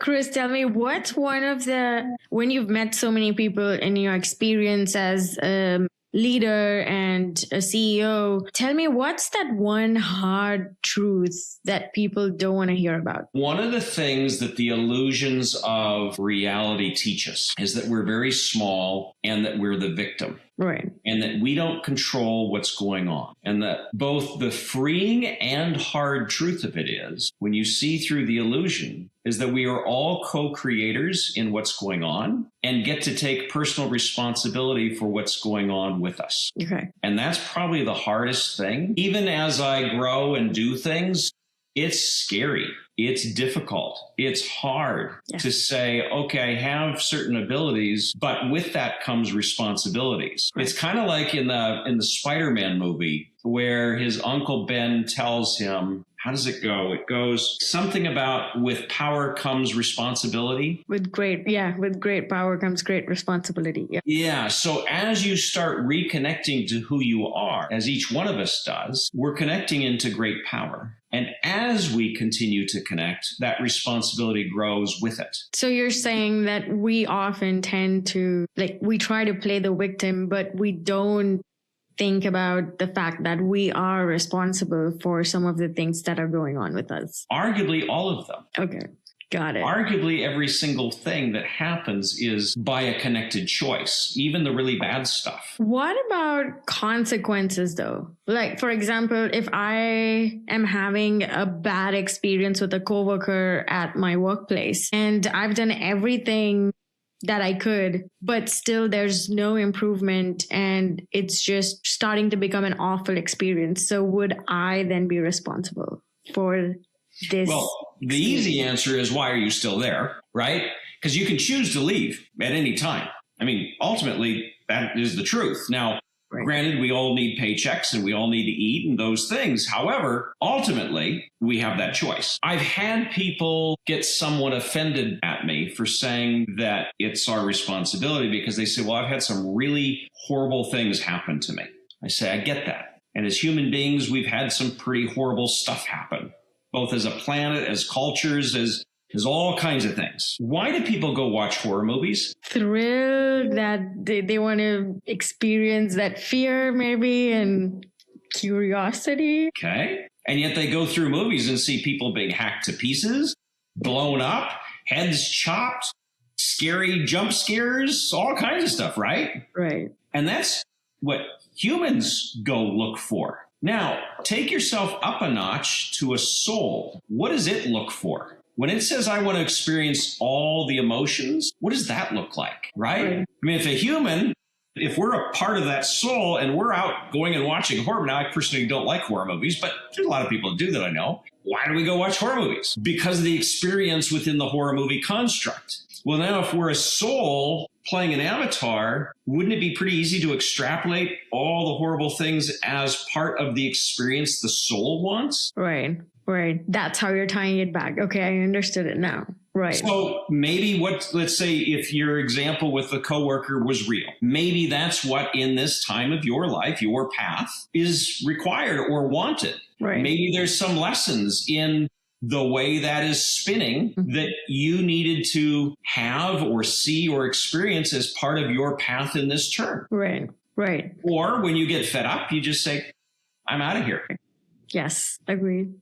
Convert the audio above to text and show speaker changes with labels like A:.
A: Kris, tell me, what's one of when you've met so many people in your experience as a leader and a CEO, tell me, what's that one hard truth that people don't want to hear about?
B: One of the things that the illusions of reality teach us is that we're very small and that we're the victim.
A: Right.
B: And that we don't control what's going on. And that both the freeing and hard truth of it is, when you see through the illusion, is that we are all co-creators in what's going on and get to take personal responsibility for what's going on with us.
A: Okay.
B: And that's probably the hardest thing. Even as I grow and do things, it's scary. It's difficult. It's hard to say, okay, I have certain abilities, but with that comes responsibilities. Right. It's kind of like in the Spider-Man movie where his Uncle Ben tells him, how does it go? It goes something about with power comes responsibility.
A: With great power comes great responsibility.
B: Yeah. So as you start reconnecting to who you are, as each one of us does, we're connecting into great power. And as we continue to connect, that responsibility grows with it.
A: So you're saying that we often tend to, we try to play the victim, but we don't think about the fact that we are responsible for some of the things that are going on with us.
B: Arguably all of them.
A: Okay. Got it.
B: Arguably every single thing that happens is by a connected choice, even the really bad stuff.
A: What about consequences though? Like, for example, if I am having a bad experience with a coworker at my workplace and I've done everything that I could, but still there's no improvement and it's just starting to become an awful experience. So would I then be responsible for this?
B: Well, the easy answer is, why are you still there, right? Because you can choose to leave at any time. I mean, ultimately, that is the truth. Now, granted, we all need paychecks and we all need to eat and those things. However, ultimately, we have that choice. I've had people get somewhat offended at me for saying that it's our responsibility because they say, well, I've had some really horrible things happen to me. I say, I get that. And as human beings, we've had some pretty horrible stuff happen, both as a planet, as cultures, as all kinds of things. Why do people go watch horror movies?
A: Thrilled that they want to experience that fear maybe and curiosity.
B: Okay. And yet they go through movies and see people being hacked to pieces, blown up, heads chopped, scary jump scares, all kinds of stuff, right?
A: Right.
B: And that's what humans go look for. Now, take yourself up a notch to a soul. What does it look for? When it says, I want to experience all the emotions, what does that look like, right? I mean, if a human, if we're a part of that soul and we're out going and watching horror, now I personally don't like horror movies, but there's a lot of people that do that I know. Why do we go watch horror movies? Because of the experience within the horror movie construct. Well, now if we're a soul playing an avatar, wouldn't it be pretty easy to extrapolate all the horrible things as part of the experience the soul wants?
A: Right. That's how you're tying it back. Okay, I understood it now. Right.
B: So maybe let's say if your example with the coworker was real, maybe that's what in this time of your life, your path is required or wanted.
A: Right.
B: Maybe there's some lessons in the way that is spinning that you needed to have or see or experience as part of your path in this turn.
A: Right.
B: Or when you get fed up, you just say, I'm out of here.
A: Yes, agreed.